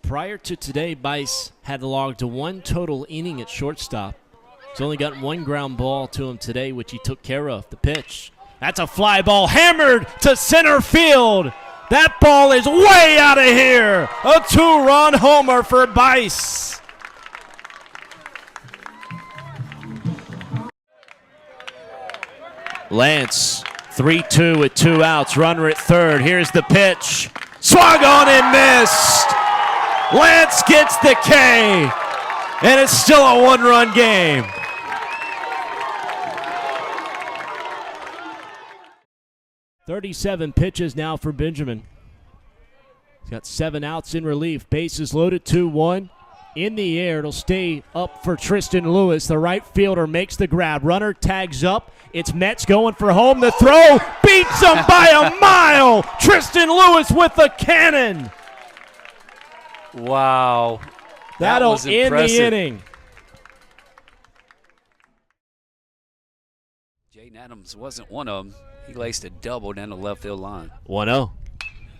Prior to today, Bice had logged to one total inning at shortstop. He's only gotten one ground ball to him today, which he took care of. The pitch. That's a fly ball hammered to center field. That ball is way out of here. A two-run homer for Bice. Lance, 3-2 with 2 outs. Runner at third. Here's the pitch. Swung on and missed. Lance gets the K, and it's still a one-run game. "37 pitches now for Benjamin. He's got 7 outs in relief. Bases loaded, 2-1. In the air, it'll stay up for Tristan Lewis. The right fielder makes the grab. Runner tags up. It's Metz going for home. The throw beats him by a mile. Tristan Lewis with a cannon. Wow. That'll end the inning. Jaden Adams wasn't one of them. He laced a double down the left field line. 1-0.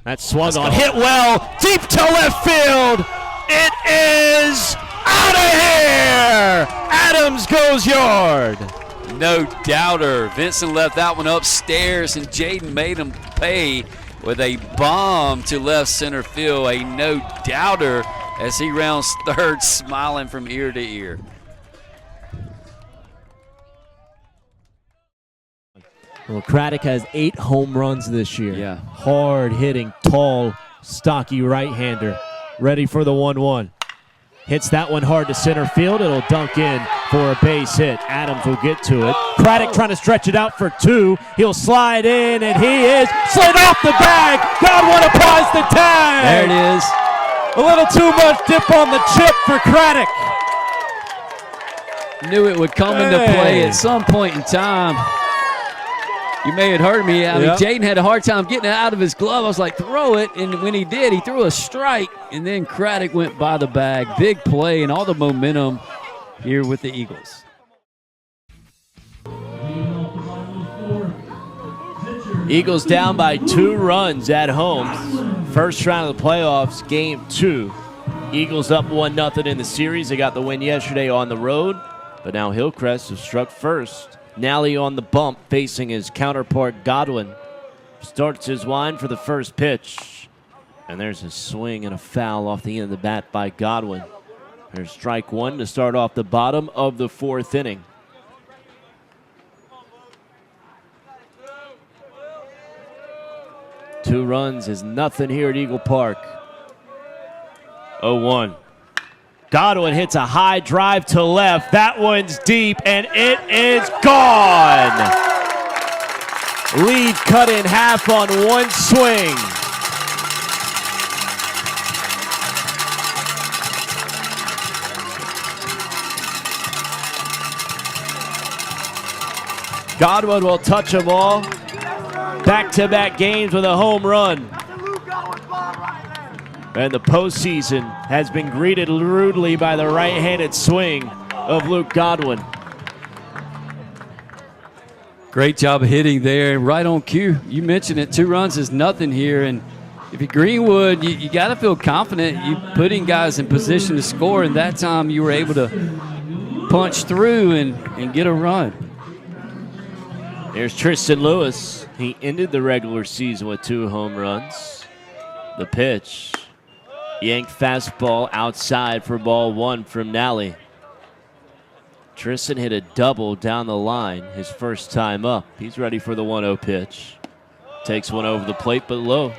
That swung on. Hit well. Deep to left field. It is out of here. Adams goes yard. No doubter. Vincent left that one upstairs, and Jaden made him pay with a bomb to left center field. A no doubter as he rounds third, smiling from ear to ear. Well, Craddock has 8 home runs this year. Yeah. Hard hitting, tall, stocky right-hander. Ready for the 1-1. Hits that one hard to center field. It'll dunk in for a base hit. Adams will get to it. Craddock trying to stretch it out for 2. He'll slide in, and he is slid off the bag. Godwin applies the tag. There it is. A little too much dip on the chip for Craddock. Knew it would come into play at some point in time. You may have heard me. I mean, Jaden had a hard time getting it out of his glove. I was like, throw it. And when he did, he threw a strike. And then Craddock went by the bag. Big play and all the momentum here with the Eagles. Eagles down by 2 runs at home. First round of the playoffs, game 2. Eagles up 1-0 in the series. They got the win yesterday on the road. But now Hillcrest has struck first. Nally on the bump, facing his counterpart Godwin. Starts his wind for the first pitch. And there's a swing and a foul off the end of the bat by Godwin. There's strike 1 to start off the bottom of the 4th inning. Two runs is nothing here at Eagle Park. 0-1. Godwin hits a high drive to left. That one's deep, and it is gone. Lead cut in half on one swing. Godwin will touch them all. Back-to-back games with a home run. And the postseason has been greeted rudely by the right-handed swing of Luke Godwin. Great job hitting there, right on cue. You mentioned it, 2 runs is nothing here. And if you're Greenwood, you got to feel confident. You putting guys in position to score, and that time you were able to punch through and get a run. There's Tristan Lewis. He ended the regular season with 2 home runs. The pitch. Yanked fastball outside for ball 1 from Nally. Tristan hit a double down the line his first time up. He's ready for the 1-0 pitch. Takes one over the plate, but low.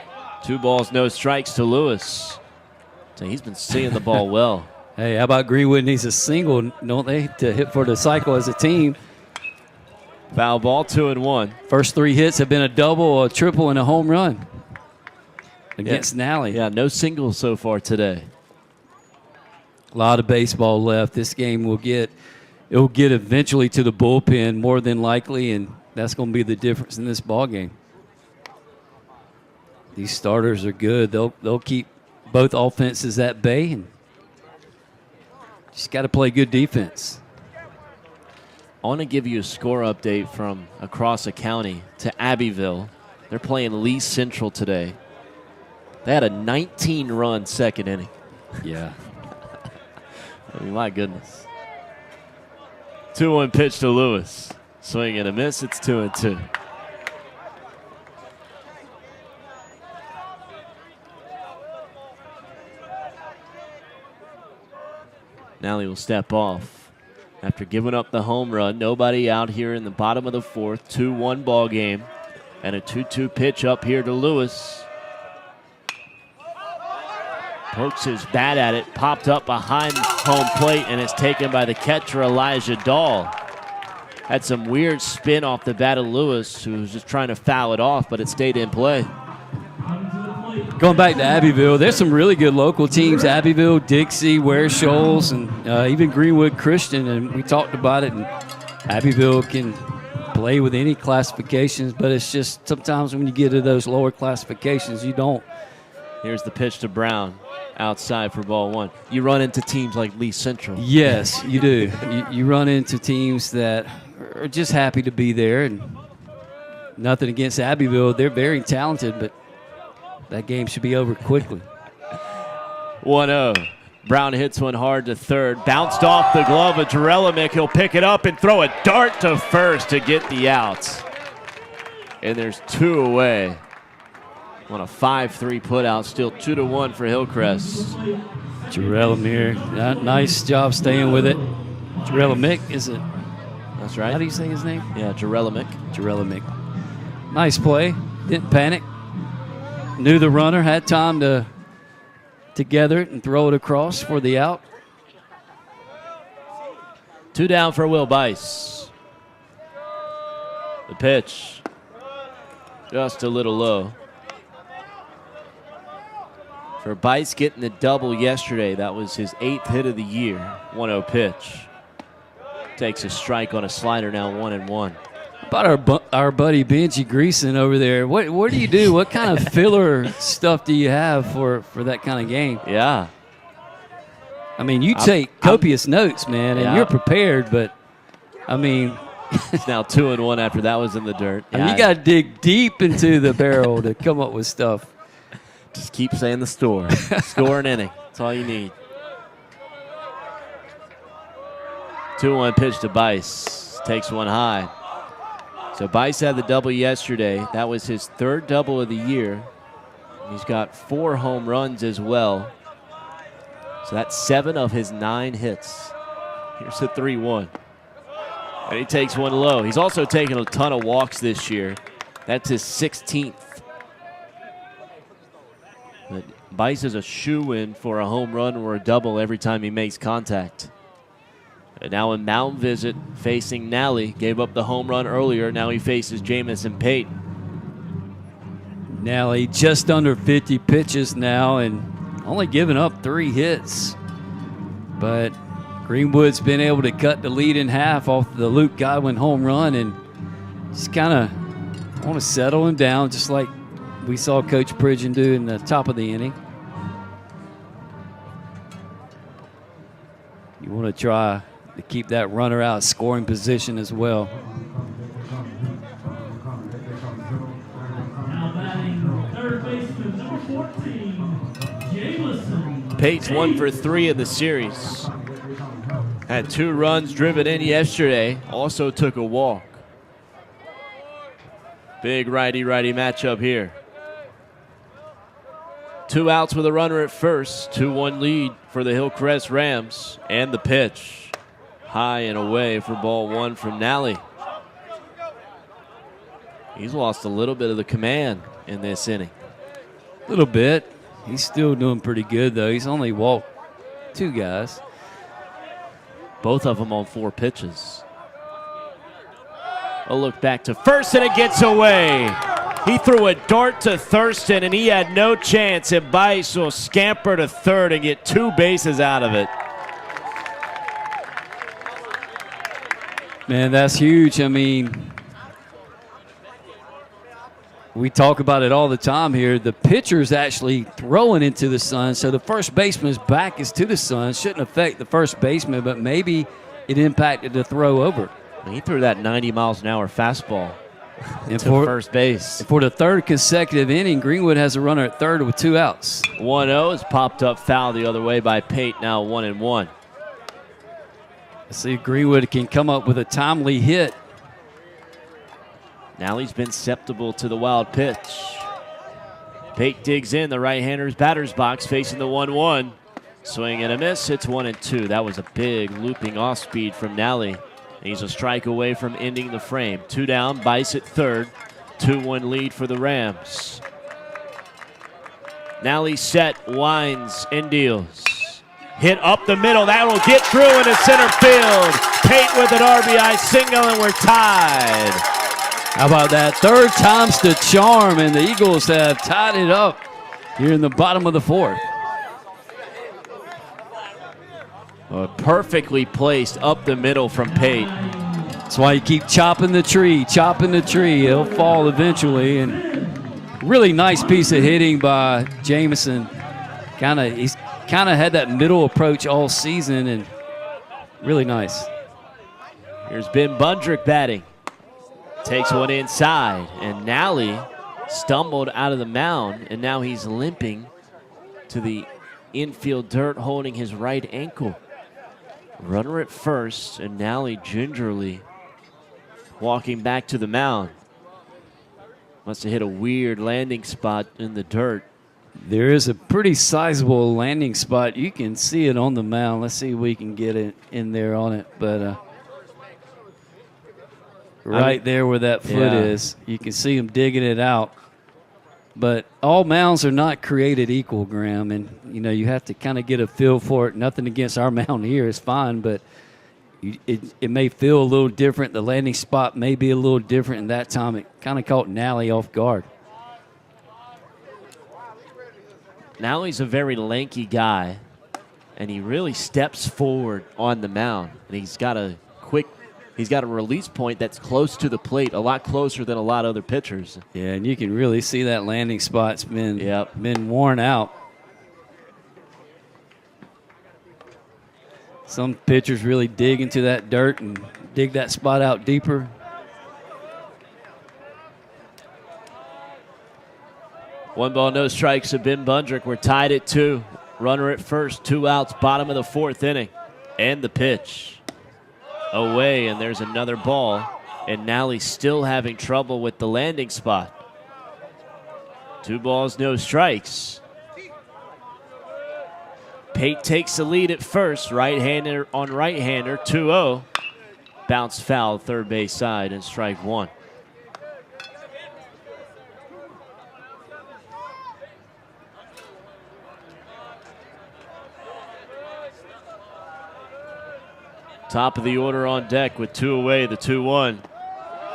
2 balls, no strikes to Lewis. So he's been seeing the ball well. Hey, how about Greenwood needs a single, don't they, to hit for the cycle as a team? Foul ball, 2-1. First 3 hits have been a double, a triple, and a home run against Nally. Yeah, no singles so far today. A lot of baseball left. This game will get eventually to the bullpen more than likely, and that's going to be the difference in this ball game. These starters are good. They'll keep both offenses at bay, and just got to play good defense. I want to give you a score update from across the county to Abbeville. They're playing Lee Central today. They had a 19-run second inning. Yeah. I mean, my goodness. 2-1 pitch to Lewis. Swing and a miss. It's 2-2. Nally will step off after giving up the home run. Nobody out here in the bottom of the fourth. 2-1 ball game. And a 2-2 pitch up here to Lewis. Pokes his bat at it, popped up behind home plate, and it's taken by the catcher, Elijah Dahl. Had some weird spin off the bat of Lewis, who was just trying to foul it off, but it stayed in play. Going back to Abbeville, there's some really good local teams. Abbeville, Dixie, Ware Shoals, and even Greenwood Christian, and we talked about it. And Abbeville can play with any classifications, but it's just sometimes when you get to those lower classifications, you don't. Here's the pitch to Brown. Outside for ball one. You run into teams like Lee Central. Yes, you do. You run into teams that are just happy to be there, and nothing against Abbeville. They're very talented, but that game should be over quickly. 1-0. Brown hits one hard to third. Bounced off the glove of Jarelamick. He'll pick it up and throw a dart to first to get the outs. And there's 2 away. On a 5-3 putout, still 2-1 for Hillcrest. Jarelamick, nice job staying with it. Jarelamick, is it? That's right. How do you say his name? Yeah, Jarelamick. Jarelamick. Nice play. Didn't panic. Knew the runner, had time to gather it and throw it across for the out. 2 down for Will Bice. The pitch, just a little low. For Bice getting the double yesterday, that was his 8th hit of the year. 1-0 pitch. Takes a strike on a slider, now 1-1. About our buddy Benji Greason over there. What do you do? What kind of filler stuff do you have for that kind of game? Yeah. I mean, you take copious notes, man, and you're prepared, but, I mean. It's now 2-1 after that was in the dirt. I mean, you got to dig deep into the barrel to come up with stuff. Just keep saying the store. Score an inning. That's all you need. 2-1 pitch to Bice. Takes one high. So Bice had the double yesterday. That was his 3rd double of the year. He's got 4 home runs as well. So that's 7 of his 9 hits. Here's the 3-1. And he takes one low. He's also taken a ton of walks this year. That's his 16th. But Bice is a shoo-in for a home run or a double every time he makes contact. And now a mound visit facing Nally. Gave up the home run earlier. Now he faces Jamison Pate. Nally just under 50 pitches now and only giving up 3 hits. But Greenwood's been able to cut the lead in half off the Luke Godwin home run and just kind of want to settle him down just like we saw Coach Pridgeon do in the top of the inning. You want to try to keep that runner out of scoring position as well. Now batting third baseman number 14, Jamison. Pate's 1 for 3 in the series. Had 2 runs driven in yesterday. Also took a walk. Big righty-righty matchup here. 2 outs with a runner at first. 2-1 lead for the Hillcrest Rams. And the pitch. High and away for ball 1 from Nally. He's lost a little bit of the command in this inning. A little bit. He's still doing pretty good, though. He's only walked 2 guys. Both of them on 4 pitches. A look back to first, and it gets away. He threw a dart to Thurston, and he had no chance, and Bice will scamper to third and get 2 bases out of it. Man, that's huge. I mean, we talk about it all the time here. The pitcher's actually throwing into the sun, so the first baseman's back is to the sun. Shouldn't affect the first baseman, but maybe it impacted the throw over. He threw that 90 miles an hour fastball And to first base. For the third consecutive inning, Greenwood has a runner at third with 2 outs. 1-0 is popped up foul the other way by Pate, now 1-1. Let's see if Greenwood can come up with a timely hit. Now he's been susceptible to the wild pitch. Pate digs in the right-hander's batter's box facing the 1-1. Swing and a miss. It's 1-2. That was a big looping off speed from Nally. He's a strike away from ending the frame. 2 down, Bice at third. 2-1 lead for the Rams. Nally set, winds, and deals. Hit up the middle. That will get through into center field. Pate with an RBI single, and we're tied. How about that? Third time's the charm, and the Eagles have tied it up here in the bottom of the 4th. Perfectly placed up the middle from Pate. That's why you keep chopping the tree. It'll fall eventually. And really nice piece of hitting by Jamison. He's kind of had that middle approach all season, and really nice. Here's Ben Bundrick batting. Takes one inside, and Nally stumbled out of the mound, and now he's limping to the infield dirt, holding his right ankle. Runner at first, and Nally gingerly walking back to the mound. Must have hit a weird landing spot in the dirt. There is a pretty sizable landing spot. You can see it on the mound. Let's see if we can get it in there on it. But right there where that foot is, you can see him digging it out. But all mounds are not created equal, Graham, and you have to kind of get a feel for it. Nothing against our mound here, it's fine, but it may feel a little different. The landing spot may be a little different, and that time it kind of caught Nally off guard. Nally's a very lanky guy, and he really steps forward on the mound, and he's got a release point that's close to the plate, a lot closer than a lot of other pitchers. Yeah, and you can really see that landing spot's been worn out. Some pitchers really dig into that dirt and dig that spot out deeper. One ball, no strikes to Ben Bundrick. We're tied at 2. Runner at first, 2 outs, bottom of the 4th inning. And the pitch. Away, and there's another ball. And Nally's still having trouble with the landing spot. 2 balls, no strikes. Pate takes the lead at first. Right-hander on right-hander, 2-0. Bounce foul, third base side, and strike 1. Top of the order on deck with 2 away, the 2-1.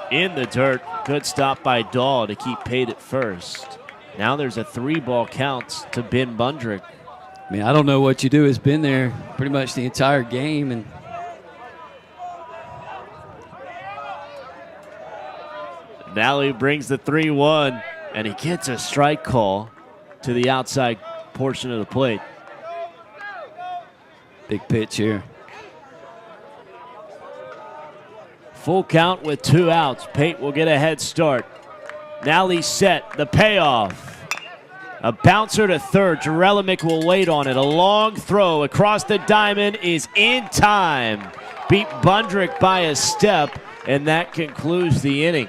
In the dirt, good stop by Dahl to keep Pate at first. Now there's a 3-ball count to Ben Bundrick. I mean, I don't know what you do. It's been there pretty much the entire game. And Nally brings the 3-1, and he gets a strike call to the outside portion of the plate. Big pitch here. Full count with 2 outs. Pate will get a head start. Nally set, the payoff. A bouncer to third. Jerelimick will wait on it. A long throw across the diamond is in time. Beat Bundrick by a step, and that concludes the inning.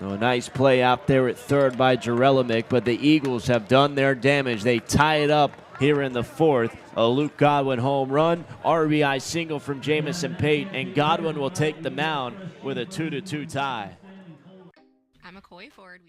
A nice play out there at third by Jerelimick, but the Eagles have done their damage. They tie it up here in the 4th. A Luke Godwin home run, RBI single from Jamison Pate, and Godwin will take the mound with a 2-2 tie. I'm McCoy Ford.